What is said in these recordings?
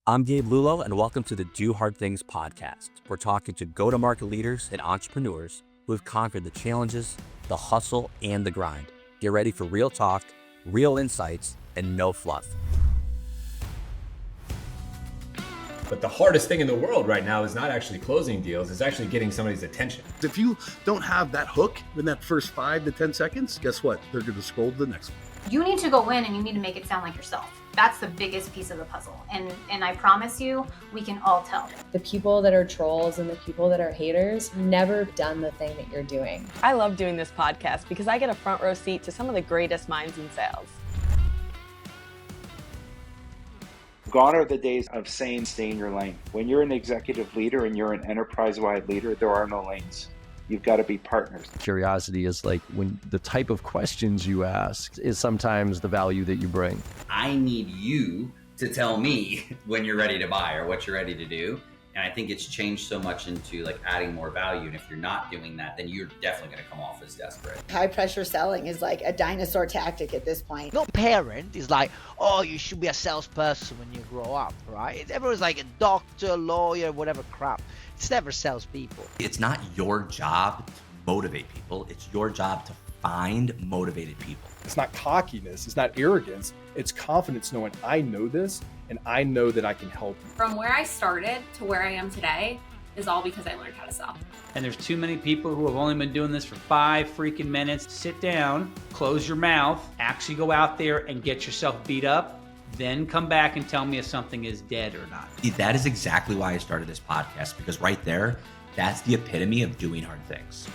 I'm Gabe Lullo, and welcome to the Do Hard Things podcast. We're talking to go-to-market leaders and entrepreneurs who have conquered the challenges, the hustle, and the grind. Get ready for real talk, real insights, and no fluff. But the hardest thing in the world right now is not actually closing deals, it's actually getting somebody's attention. If you don't have that hook in that first 5 to 10 seconds, guess what? They're going to scroll to the next one. You need to go in and you need to make it sound like yourself. That's the biggest piece of the puzzle. And I promise you, we can all tell. The people that are trolls and the people that are haters never done the thing that you're doing. I love doing this podcast because I get a front row seat to some of the greatest minds in sales. Gone are the days of saying stay in your lane. When you're an executive leader and you're an enterprise-wide leader, there are no lanes. You've got to be partners. Curiosity is like when the type of questions you ask is sometimes the value that you bring. I need you to tell me when you're ready to buy or what you're ready to do. And I think it's changed so much into like adding more value. And if you're not doing that, then you're definitely going to come off as desperate. High pressure selling is like a dinosaur tactic at this point. No parent is like, oh, you should be a salesperson when you grow up, right? Everyone's like a doctor, lawyer, whatever crap. It's never salespeople. It's not your job to motivate people. It's your job to find motivated people. It's not cockiness. It's not arrogance. It's confidence knowing I know this and I know that I can help you. From where I started to where I am today is all because I learned how to sell. And there's too many people who have only been doing this for 5 freaking minutes. Sit down, close your mouth, actually go out there and get yourself beat up, then come back and tell me if something is dead or not. That is exactly why I started this podcast, because right there, that's the epitome of doing hard things.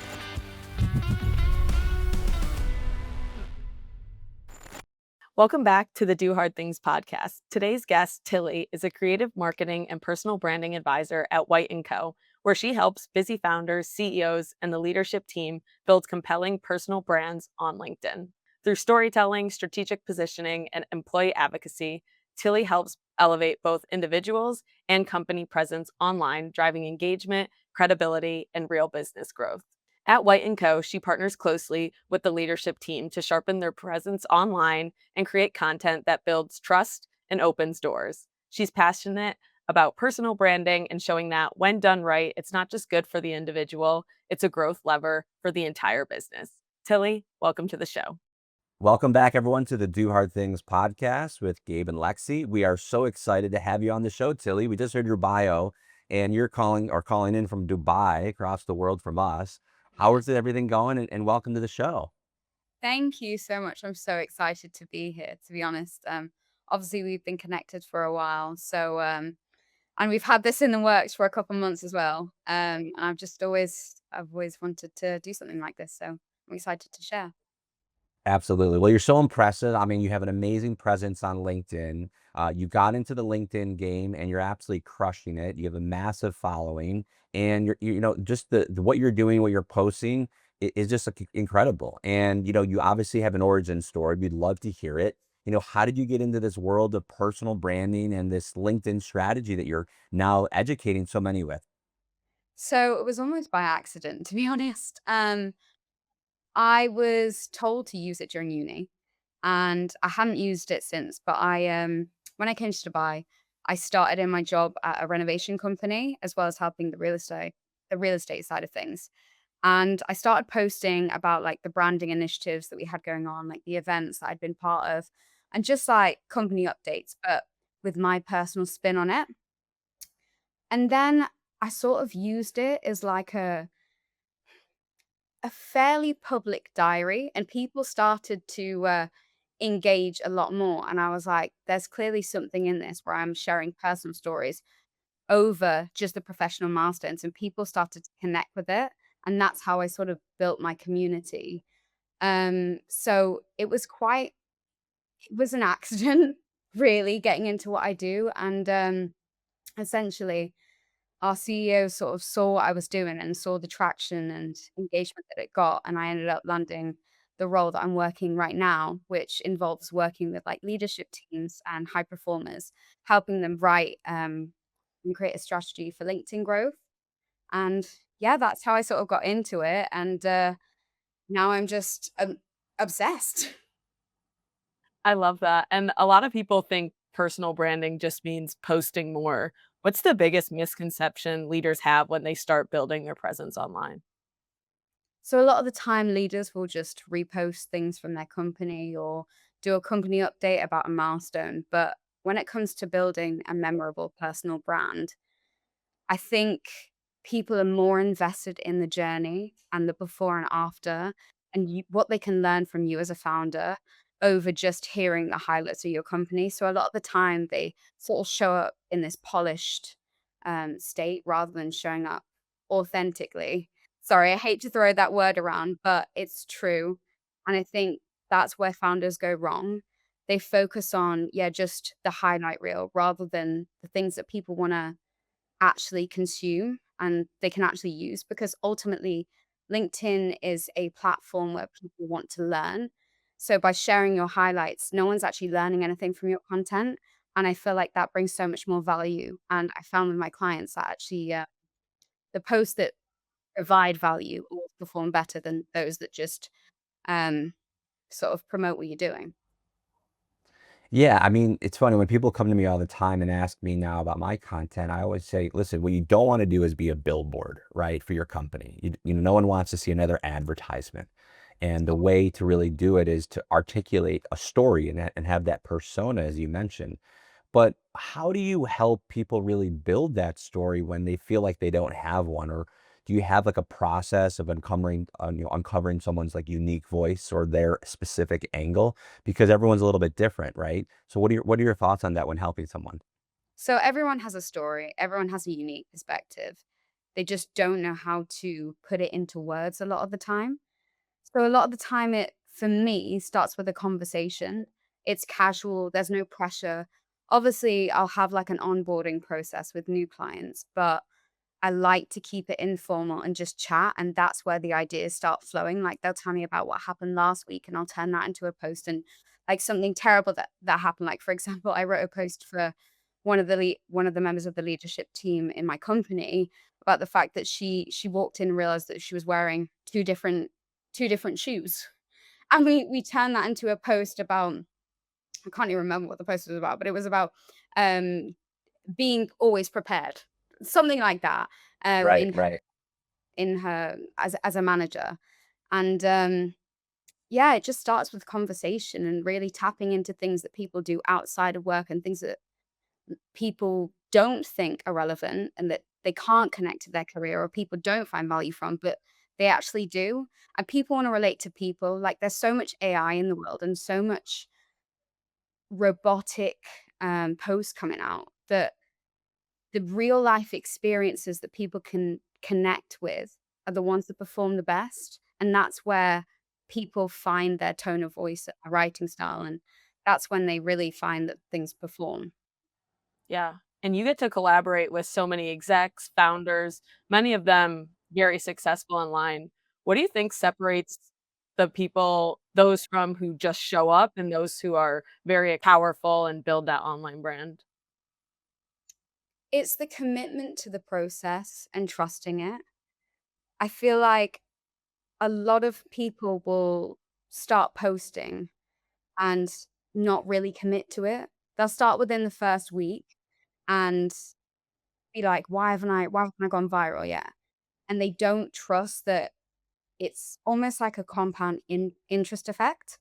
Welcome back to the Do Hard Things podcast. Today's guest, Tilly, is a creative marketing and personal branding advisor at White & Co., where she helps busy founders, CEOs, and the leadership team build compelling personal brands on LinkedIn. Through storytelling, strategic positioning, and employee advocacy, Tilly helps elevate both individuals and company presence online, driving engagement, credibility, and real business growth. At White & Co., she partners closely with the leadership team to sharpen their presence online and create content that builds trust and opens doors. She's passionate about personal branding and showing that when done right, it's not just good for the individual, it's a growth lever for the entire business. Tilly, welcome to the show. Welcome back, everyone, to the Do Hard Things podcast with Gabe and Lexi. We are so excited to have you on the show, Tilly. We just heard your bio, and you're calling in from Dubai, across the world from us. How is everything going? And welcome to the show. Thank you so much. I'm so excited to be here, to be honest. Obviously, we've been connected for a while. So, and we've had this in the works for a couple of months as well. And I've always wanted to do something like this. So I'm excited to share. Absolutely. Well, you're so impressive. I mean, you have an amazing presence on LinkedIn. You got into the LinkedIn game and you're absolutely crushing it. You have a massive following, and just the what you're doing, what you're posting is just incredible. And, you obviously have an origin story. We'd love to hear it. How did you get into this world of personal branding and this LinkedIn strategy that you're now educating so many with? So it was almost by accident, to be honest. I was told to use it during uni, and I hadn't used it since. But when I came to Dubai, I started in my job at a renovation company, as well as helping the real estate side of things. And I started posting about like the branding initiatives that we had going on, like the events that I'd been part of, and just like company updates, but with my personal spin on it. And then I sort of used it as like a fairly public diary, and people started to engage a lot more. And I was like, there's clearly something in this where I'm sharing personal stories over just the professional milestones, and people started to connect with it. And that's how I sort of built my community. So it was an accident, really, getting into what I do. And essentially, our CEO sort of saw what I was doing and saw the traction and engagement that it got. And I ended up landing the role that I'm working right now, which involves working with like leadership teams and high performers, helping them write and create a strategy for LinkedIn growth. And yeah, that's how I sort of got into it. And now I'm just obsessed. I love that. And a lot of people think personal branding just means posting more. What's the biggest misconception leaders have when they start building their presence online? So a lot of the time, leaders will just repost things from their company or do a company update about a milestone. But when it comes to building a memorable personal brand, I think people are more invested in the journey and the before and after, and what they can learn from you as a founder over just hearing the highlights of your company. So a lot of the time, they sort of show up in this polished state rather than showing up authentically. Sorry, I hate to throw that word around, but it's true. And I think that's where founders go wrong. They focus on, yeah, just the highlight reel rather than the things that people want to actually consume and they can actually use, because ultimately LinkedIn is a platform where people want to learn. So by sharing your highlights, no one's actually learning anything from your content. And I feel like that brings so much more value. And I found with my clients that actually the posts that provide value always perform better than those that just um, sort of promote what you're doing. Yeah, I mean, it's funny when people come to me all the time and ask me now about my content, I always say, listen, what you don't want to do is be a billboard, right, for your company. No one wants to see another advertisement. And the way to really do it is to articulate a story and have that persona, as you mentioned. But how do you help people really build that story when they feel like they don't have one? Or do you have like a process of uncovering someone's like unique voice or their specific angle? Because everyone's a little bit different, right? So what are your thoughts on that when helping someone? So everyone has a story, everyone has a unique perspective. They just don't know how to put it into words a lot of the time. So a lot of the time it, for me, starts with a conversation. It's casual, there's no pressure. Obviously, I'll have like an onboarding process with new clients, but I like to keep it informal and just chat. And that's where the ideas start flowing. Like they'll tell me about what happened last week and I'll turn that into a post, and like something terrible that happened. Like, for example, I wrote a post for one of the members of the leadership team in my company about the fact that she walked in and realized that she was wearing two different shoes. And we turned that into a post about, I can't even remember what the post was about, but it was about um being always prepared. Something like that. Right, In right. her as a manager. And yeah, it just starts with conversation and really tapping into things that people do outside of work and things that people don't think are relevant and that they can't connect to their career or people don't find value from, but they actually do. And people want to relate to people. Like there's so much AI in the world and so much robotic posts coming out that the real life experiences that people can connect with are the ones that perform the best. And that's where people find their tone of voice, a writing style. And that's when they really find that things perform. Yeah. And you get to collaborate with so many execs, founders, many of them very successful online. What do you think separates the people, those from who just show up and those who are very powerful and build that online brand? It's the commitment to the process and trusting it. I feel like a lot of people will start posting and not really commit to it. They'll start within the first week and be like, why haven't I gone viral yet? And they don't trust that it's almost like a compound interest effect.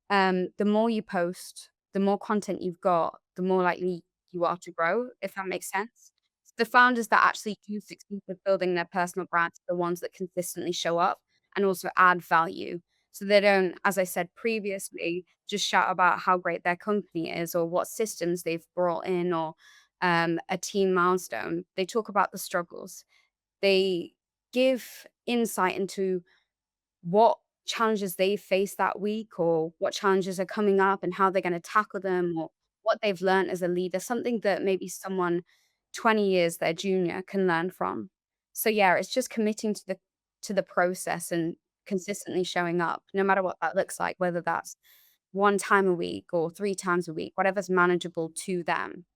The more you post, the more content you've got, the more likely you are to grow, if that makes sense. The founders that actually do succeed with building their personal brands are the ones that consistently show up and also add value. So they don't, as I said previously, just shout about how great their company is or what systems they've brought in or a team milestone. They talk about the struggles. They give insight into what challenges they face that week or what challenges are coming up and how they're going to tackle them or what they've learned as a leader, something that maybe someone 20 years their junior can learn from. So yeah, it's just committing to the process and consistently showing up, no matter what that looks like, whether that's one time a week or three times a week, whatever's manageable to them.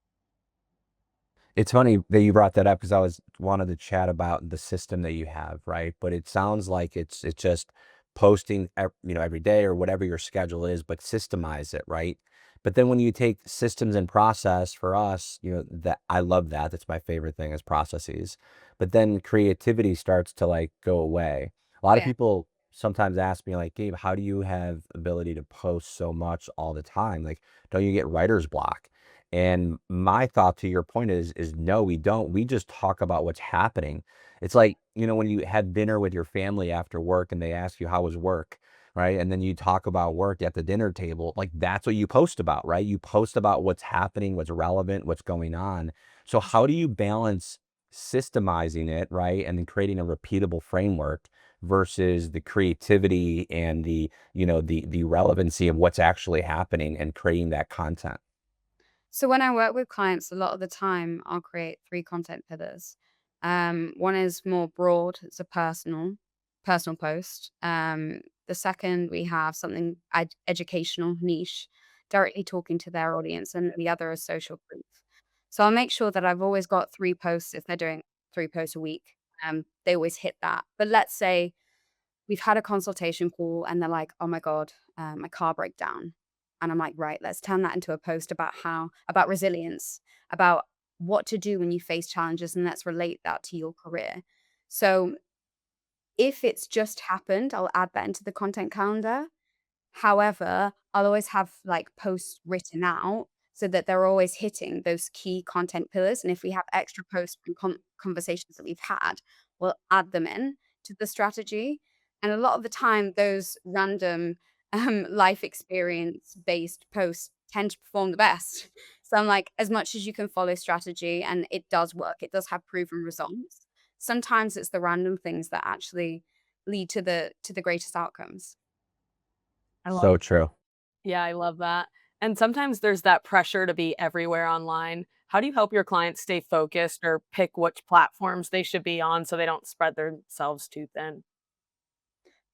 It's funny that you brought that up because I was wanted to chat about the system that you have, right? But it sounds like it's just posting every day or whatever your schedule is, but systemize it, right? But then when you take systems and process for us, that I love that. That's my favorite thing is processes. But then creativity starts to like go away. A lot of Yeah. people sometimes ask me like, Gabe, how do you have ability to post so much all the time? Like, don't you get writer's block? And my thought to your point is no, we don't. We just talk about what's happening. It's like, when you had dinner with your family after work and they ask you how was work, right? And then you talk about work at the dinner table, like that's what you post about, right? You post about what's happening, what's relevant, what's going on. So how do you balance systemizing it, right? And then creating a repeatable framework versus the creativity and the relevancy of what's actually happening and creating that content? So when I work with clients, a lot of the time I'll create three content pillars. One is more broad, it's a personal post. The second we have something educational niche, directly talking to their audience, and the other is social proof. So I'll make sure that I've always got three posts if they're doing three posts a week. They always hit that. But let's say we've had a consultation call and they're like, oh my God, my car broke down. And I'm like, right, let's turn that into a post about resilience, about what to do when you face challenges, and let's relate that to your career. So if it's just happened, I'll add that into the content calendar. However, I'll always have like posts written out so that they're always hitting those key content pillars. And if we have extra posts from conversations that we've had, we'll add them in to the strategy. And a lot of the time, those random life experience based posts tend to perform the best. So I'm like, as much as you can follow strategy and it does work, it does have proven results. Sometimes it's the random things that actually lead to the greatest outcomes. I love So true. Yeah, I love that. And sometimes there's that pressure to be everywhere online. How do you help your clients stay focused or pick which platforms they should be on so they don't spread themselves too thin?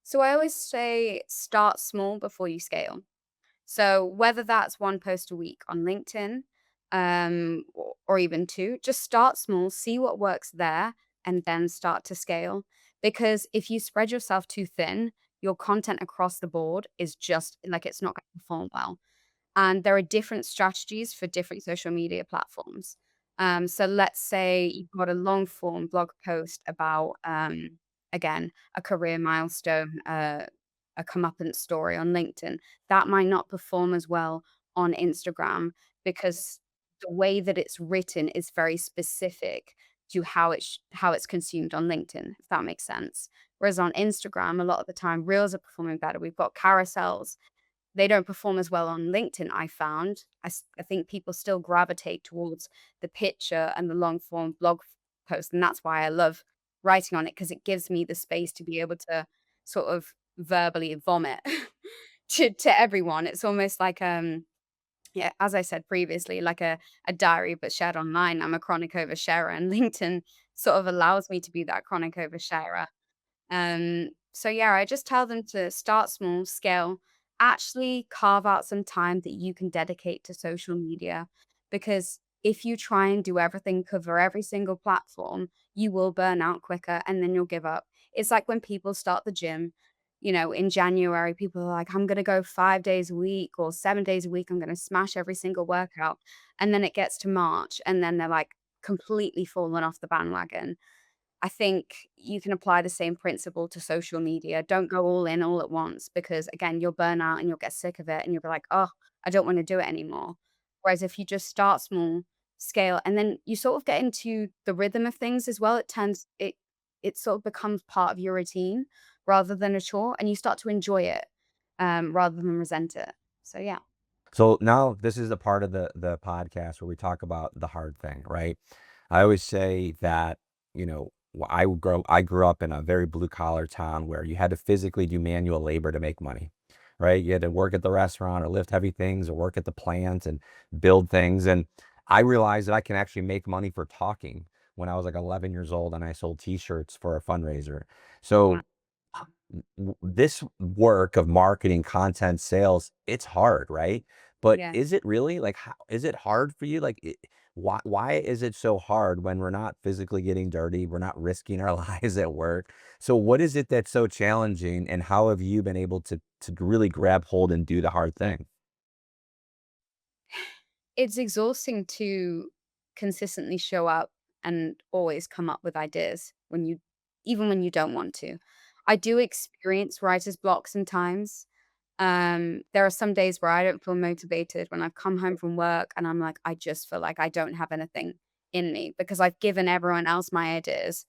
So I always say start small before you scale. So whether that's one post a week on LinkedIn, or even two, just start small, see what works there, and then start to scale. Because if you spread yourself too thin, your content across the board is just like it's not going to perform well. And there are different strategies for different social media platforms. So let's say you've got a long form blog post about, again, a career milestone, a comeuppance story on LinkedIn. That might not perform as well on Instagram because the way that it's written is very specific to how it's consumed on LinkedIn, if that makes sense. Whereas on Instagram, a lot of the time, reels are performing better. We've got carousels, they don't perform as well on LinkedIn, I found. I think people still gravitate towards the picture and the long form blog post. And that's why I love writing on it because it gives me the space to be able to sort of verbally vomit to everyone. It's almost like yeah, as I said previously, like a diary but shared online. I'm a chronic oversharer and LinkedIn sort of allows me to be that chronic oversharer. So yeah, I just tell them to start small, scale, actually carve out some time that you can dedicate to social media. Because if you try and do everything, cover every single platform, you will burn out quicker and then you'll give up. It's like when people start the gym, in January, people are like, I'm going to go 5 days a week or 7 days a week. I'm going to smash every single workout. And then it gets to March and then they're like completely fallen off the bandwagon. I think you can apply the same principle to social media. Don't go all in all at once because again, you'll burn out and you'll get sick of it and you'll be like, oh, I don't want to do it anymore. Whereas if you just start small, scale, and then you sort of get into the rhythm of things as well, it sort of becomes part of your routine rather than a chore, and you start to enjoy it rather than resent it. So yeah. So now this is the part of the podcast where we talk about the hard thing, right? I always say that, I grew up in a very blue collar town where you had to physically do manual labor to make money, right? You had to work at the restaurant or lift heavy things or work at the plant and build things. And I realized that I can actually make money for talking when I was like 11 years old and I sold t-shirts for a fundraiser. So this work of marketing, content, sales, it's hard, right? But Yeah. is it really like how is it hard for you? Like why is it so hard when we're not physically getting dirty, we're not risking our lives at work? So what is it that's so challenging and how have you been able to really grab hold and do the hard thing? It's exhausting to consistently show up and always come up with ideas when you even when you don't want to. I do experience writer's block sometimes. There are some days where I don't feel motivated when I've come home from work and I'm like, I just feel like I don't have anything in me because I've given everyone else my ideas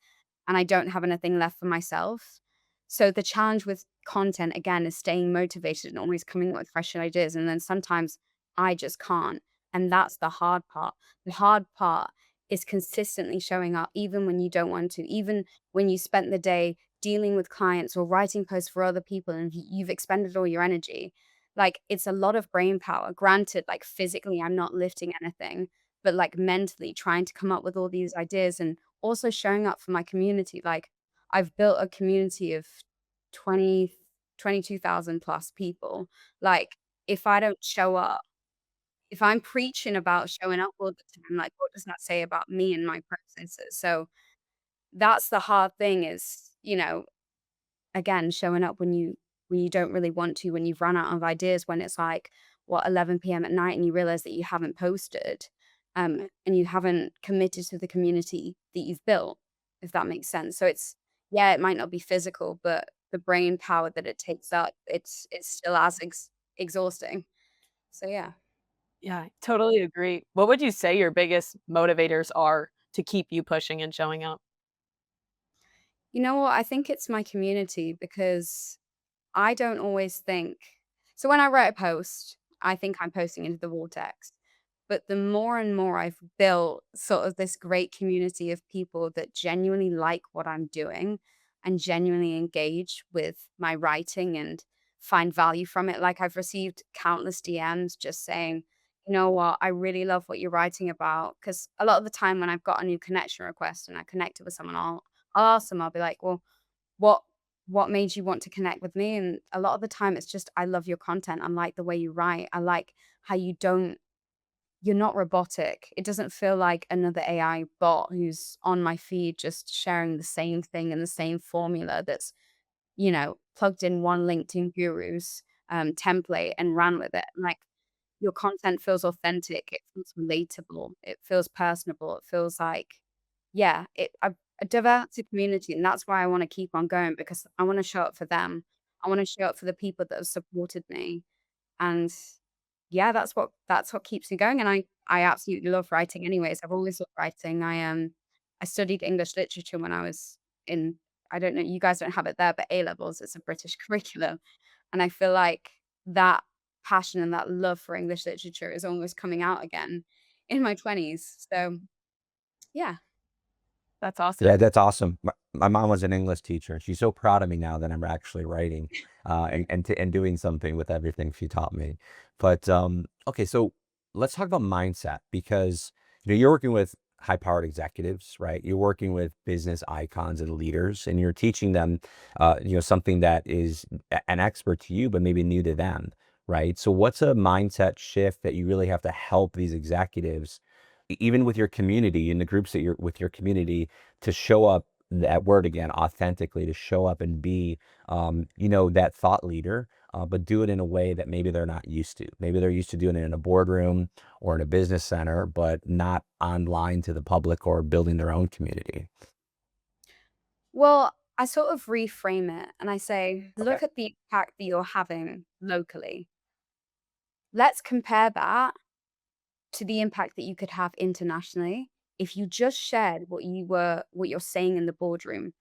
and I don't have anything left for myself. So the challenge with content again is staying motivated and always coming up with fresh ideas. And then sometimes I just can't. And that's the hard part. The hard part is consistently showing up, even when you don't want to, even when you spent the day dealing with clients or writing posts for other people and you've expended all your energy. Like it's a lot of brain power. Granted, like physically, I'm not lifting anything, but like mentally trying to come up with all these ideas and also showing up for my community. Like I've built a community of 20, 22,000 plus people. Like if I don't show up, if I'm preaching about showing up all the time, like what does that say about me and my processes? So that's the hard thing is, again, showing up when you don't really want to, when you've run out of ideas, when it's like, what, 11 PM at night and you realize that you haven't posted, and you haven't committed to the community that you've built, if that makes sense. So it's yeah, it might not be physical, but the brain power that it takes up, it's still as exhausting. So yeah. Yeah, I totally agree. What would you say your biggest motivators are to keep you pushing and showing up? You know what? I think it's my community because I don't always think so when I write a post, I think I'm posting into the vortex. But the more and more I've built sort of this great community of people that genuinely like what I'm doing and genuinely engage with my writing and find value from it. Like I've received countless DMs just saying, you know what, I really love what you're writing about. Because a lot of the time when I've got a new connection request and I connected with someone, I'll ask them, I'll be like, well, what what made you want to connect with me? And a lot of the time it's just I love your content. I like the way you write. I like how you're not robotic. It doesn't feel like another AI bot who's on my feed just sharing the same thing and the same formula that's, plugged in one LinkedIn guru's template and ran with it. Like your content feels authentic, it feels relatable, it feels personable, it feels like, yeah, I've developed a community, and that's why I want to keep on going because I want to show up for them. I want to show up for the people that have supported me, and yeah, that's what keeps me going. And I absolutely love writing. Anyways, I've always loved writing. I studied English literature when I was in. I don't know, you guys don't have it there, but A levels, it's a British curriculum. And I feel like that passion and that love for English literature is almost coming out again in my 20s. So, yeah. That's awesome. Yeah, that's awesome. My mom was an English teacher. She's so proud of me now that I'm actually writing, and doing something with everything she taught me. But, okay, so let's talk about mindset because, you're working with high-powered executives, right? You're working with business icons and leaders, and you're teaching them, something that is an expert to you, but maybe new to them, right? So what's a mindset shift that you really have to help these executives even with your community in the groups that you're with your community to show up that word again authentically to show up and be that thought leader, but do it in a way that maybe they're not used to. Maybe they're used to doing it in a boardroom or in a business center, but not online to the public or building their own community. Well, I sort of reframe it and I say, Okay. look at the impact that you're having locally. Let's compare that to the impact that you could have internationally if you just shared what you're saying in the boardroom,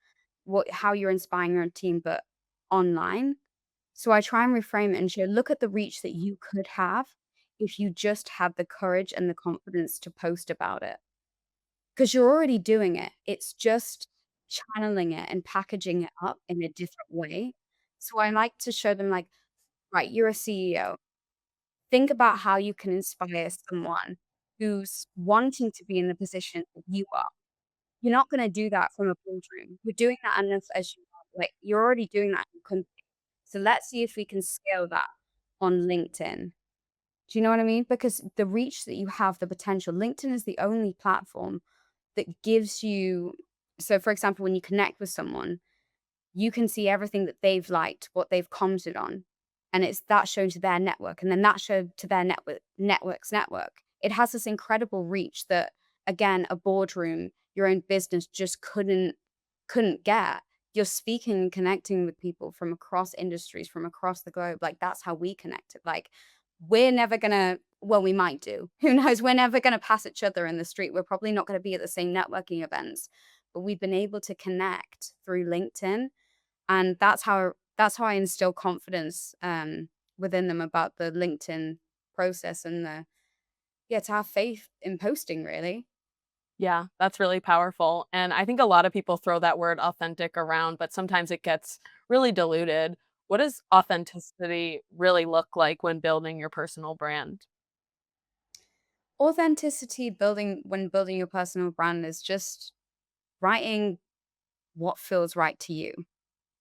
how you're inspiring your team, but online. So I try and reframe it and show, look at the reach that you could have if you just had the courage and the confidence to post about it. Because you're already doing it. It's just channeling it and packaging it up in a different way. So I like to show them like, right, you're a CEO. Think about how you can inspire someone who's wanting to be in the position that you are. You're not gonna do that from a boardroom. You're doing that enough as you are. Like, you're already doing that in your company. So let's see if we can scale that on LinkedIn. Do you know what I mean? Because the reach that you have, the potential, LinkedIn is the only platform that gives you so for example, when you connect with someone, you can see everything that they've liked, what they've commented on, and it's that shown to their network, and then that showed to their network's network. it has this incredible reach that, again, a boardroom, your own business just couldn't get. You're speaking and connecting with people from across industries, from across the globe. Like, that's how we connected. Like, we're never gonna, well, we might do. Who knows? We're never gonna pass each other in the street. We're probably not gonna be at the same networking events, but we've been able to connect through LinkedIn. And that's how I instill confidence within them about the LinkedIn process and to have faith in posting, really. Yeah, that's really powerful. And I think a lot of people throw that word authentic around, but sometimes it gets really diluted. What does authenticity really look like when building your personal brand? Authenticity building when building your personal brand is just writing what feels right to you,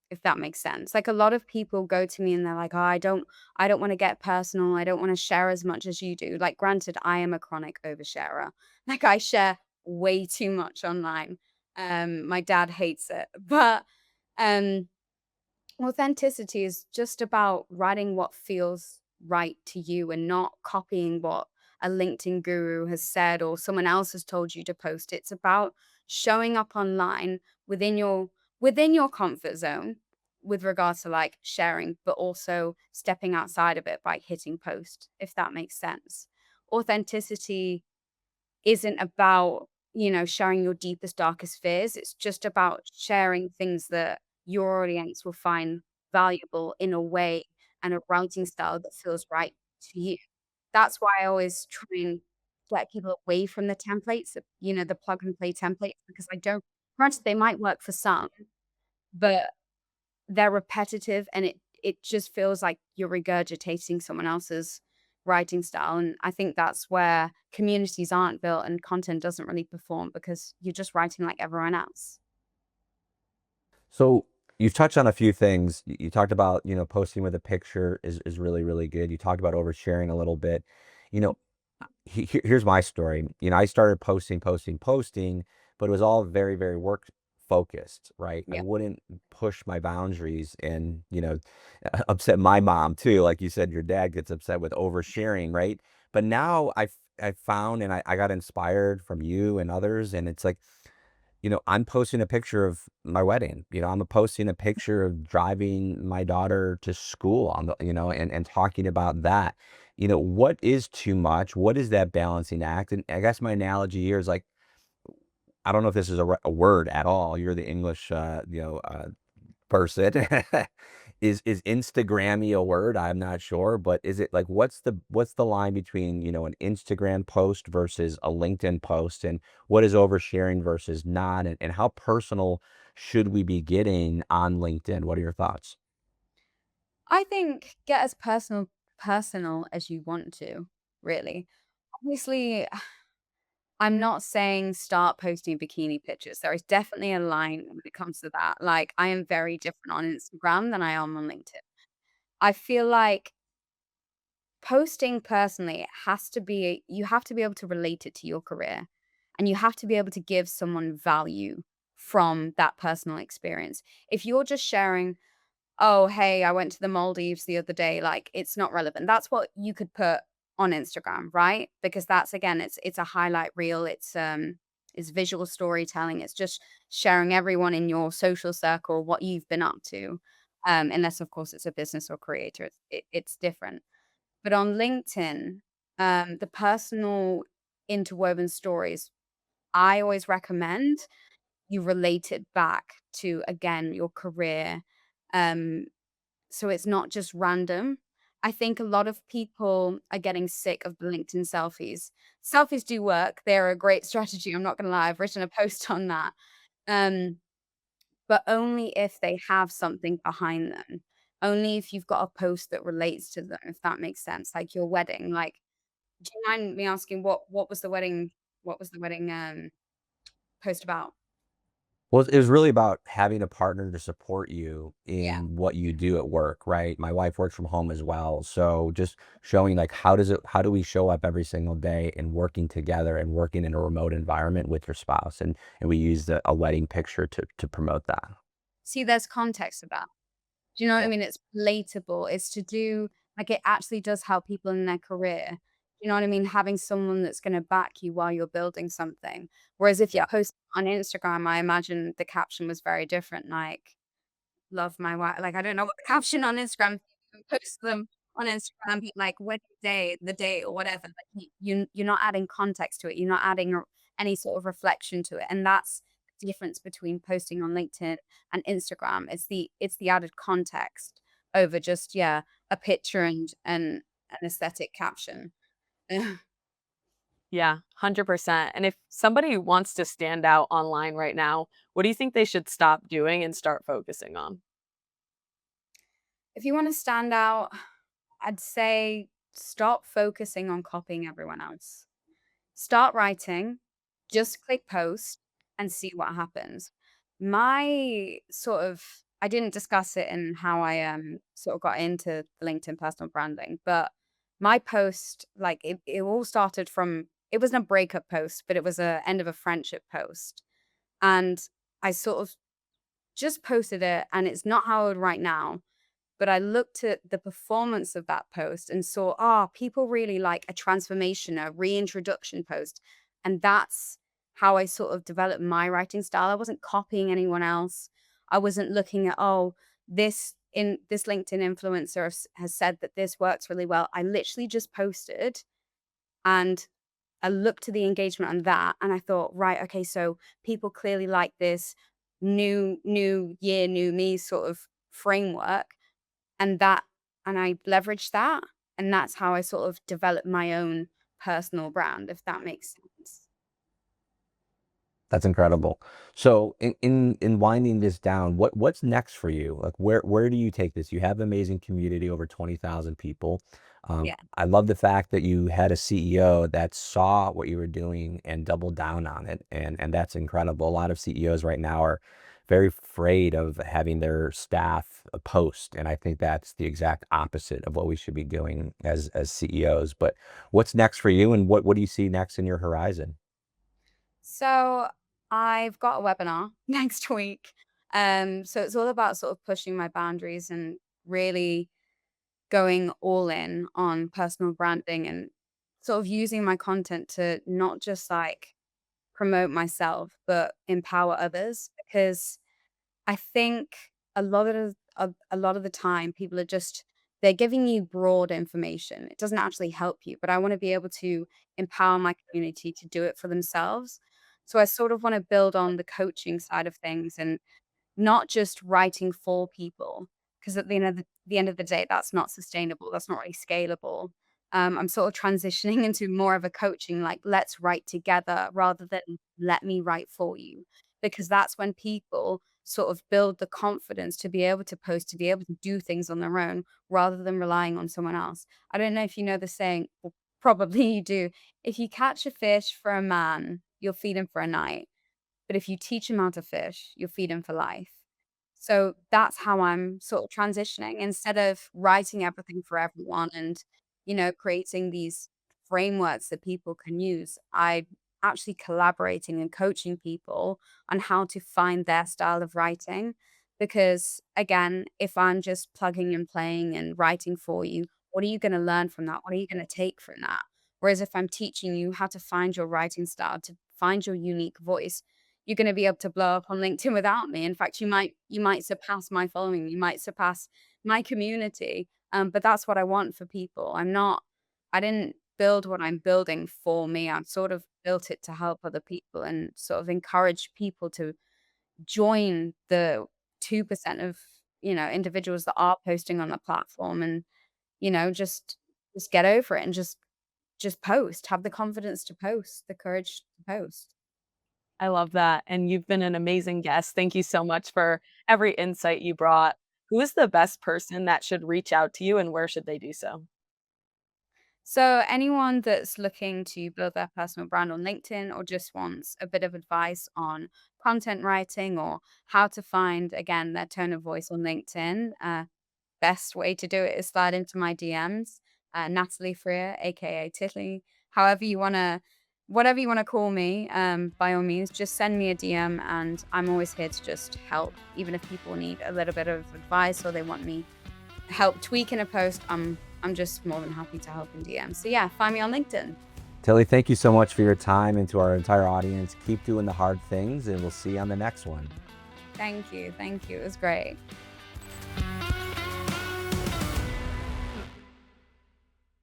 if that makes sense. Like, a lot of people go to me and they're like, "Oh, I don't want to get personal. I don't want to share as much as you do." Like, granted, I am a chronic oversharer. Like, I share way too much online. My dad hates it. But um authenticity is just about writing what feels right to you and not copying what a LinkedIn guru has said or someone else has told you to post. It's about showing up online within your comfort zone with regards to like sharing, but also stepping outside of it by hitting post, if that makes sense. Authenticity isn't about, sharing your deepest, darkest fears. It's just about sharing things that your audience will find valuable in a way and a writing style that feels right to you. That's why I always try and get people away from the templates, the plug and play templates, because I don't, granted, they might work for some, but they're repetitive and it just feels like you're regurgitating someone else's writing style, and I think that's where communities aren't built and content doesn't really perform because you're just writing like everyone else. So you've touched on a few things. You talked about, posting with a picture is really, really good. You talked about oversharing a little bit. You know, here's my story. I started posting, but it was all very, very work focused, right? I Yeah. wouldn't push my boundaries and, upset my mom too. Like you said, your dad gets upset with oversharing, right? But now I found and I got inspired from you and others, and it's like, I'm posting a picture of my wedding. I'm posting a picture of driving my daughter to school on the, and talking about that. What is too much? What is that balancing act? And I guess my analogy here is like, I don't know if this is a word at all. You're the English, person. Is Instagrammy a word? I'm not sure, but is it like what's the line between, an Instagram post versus a LinkedIn post, and what is oversharing versus not, and how personal should we be getting on LinkedIn? What are your thoughts? I think get as personal as you want to, really. Obviously, I'm not saying start posting bikini pictures. There is definitely a line when it comes to that. Like, I am very different on Instagram than I am on LinkedIn. I feel like posting personally has to be, you have to be able to relate it to your career, and you have to be able to give someone value from that personal experience. If you're just sharing, "Oh, hey, I went to the Maldives the other day," like, it's not relevant. That's what you could put on Instagram, right? Because that's, again, it's a highlight reel. It's visual storytelling. It's just sharing everyone in your social circle what you've been up to. Unless, of course, it's a business or creator, it's different. But on LinkedIn, the personal interwoven stories, I always recommend you relate it back to, again, your career. Um, so it's not just random. I think a lot of people are getting sick of the LinkedIn selfies. Selfies do work. They're a great strategy. I'm not going to lie. I've written a post on that. Um, but only if they have something behind them. Only if you've got a post that relates to them, if that makes sense. Like your wedding. Like, do you mind me asking what was the wedding post about? Well, it was really about having a partner to support you Yeah. in what you do at work, right? My wife works from home as well. So just showing like how do we show up every single day and working together and working in a remote environment with your spouse. And we used a wedding picture to promote that. See, there's context to that. Do you know what I Yeah. mean? It's relatable. It's to do, like, it actually does help people in their career You know what I mean? Having someone that's going to back you while you're building something. Whereas if you post on Instagram, I imagine the caption was very different, like love my wife. Like, I don't know what the caption on Instagram, you can post them on Instagram, but like what day, the date or whatever. Like you're not adding context to it. You're not adding any sort of reflection to it. And that's the difference between posting on LinkedIn and Instagram. It's the added context over just, yeah, a picture and an aesthetic caption. Yeah, 100%. And if somebody wants to stand out online right now, what do you think they should stop doing and start focusing on? If you want to stand out, I'd say stop focusing on copying everyone else. Start writing, just click post and see what happens. My sort of I didn't discuss it in how I sort of got into the LinkedIn personal branding, but my post, like it all started from it wasn't a breakup post, but it was a end of a friendship post. And I sort of just posted it and it's not how I would write now, but I looked at the performance of that post and saw, people really like a transformation, a reintroduction post. And that's how I sort of developed my writing style. I wasn't copying anyone else. I wasn't looking at, this LinkedIn influencer has said that this works really well. I literally just posted and I looked to the engagement on that and I thought, right, okay, so people clearly like this new year, new me sort of framework and I leveraged that, and that's how I sort of developed my own personal brand, if that makes sense. That's incredible. So in winding this down, what's next for you? Like where do you take this? You have an amazing community, over 20,000 people. Yeah. I love the fact that you had a CEO that saw what you were doing and doubled down on it, and that's incredible. A lot of CEOs right now are very afraid of having their staff post, and I think that's the exact opposite of what we should be doing as CEOs. But what's next for you, and what do you see next in your horizon? So I've got a webinar next week. So it's all about sort of pushing my boundaries and really going all in on personal branding and sort of using my content to not just like promote myself, but empower others because I think a lot of the time people are just they're giving you broad information. It doesn't actually help you, but I want to be able to empower my community to do it for themselves. So I sort of want to build on the coaching side of things and not just writing for people, because at the end of the day, that's not sustainable. That's not really scalable. I'm sort of transitioning into more of a coaching, like let's write together rather than let me write for you, because that's when people sort of build the confidence to be able to post, to be able to do things on their own rather than relying on someone else. I don't know if you know the saying, well, probably you do. If you catch a fish for a man, you'll feed him for a night. But if you teach him how to fish, you'll feed him for life. So that's how I'm sort of transitioning. Instead of writing everything for everyone and, creating these frameworks that people can use, I actually collaborating and coaching people on how to find their style of writing. Because again, if I'm just plugging and playing and writing for you, what are you going to learn from that? What are you going to take from that? Whereas if I'm teaching you how to find your writing style, to find your unique voice, you're going to be able to blow up on LinkedIn without me. In fact, you might surpass my following, you might surpass my community. But that's what I want for people. I didn't build what I'm building for me. I've sort of built it to help other people and sort of encourage people to join the 2% of, individuals that are posting on the platform and, just get over it and just post, have the confidence to post, the courage to post. I love that. And you've been an amazing guest. Thank you so much for every insight you brought. Who is the best person that should reach out to you and where should they do so? So, anyone that's looking to build their personal brand on LinkedIn or just wants a bit of advice on content writing or how to find, again, their tone of voice on LinkedIn, best way to do it is slide into my DMs, Natalie Freear, aka Titley. However you wanna, whatever you wanna call me, by all means, just send me a DM, and I'm always here to just help. Even if people need a little bit of advice or they want me help tweaking a post, I'm I'm just more than happy to help in DM. So yeah, find me on LinkedIn. Tilly, thank you so much for your time, and to our entire audience, keep doing the hard things, and we'll see you on the next one. Thank you. It was great.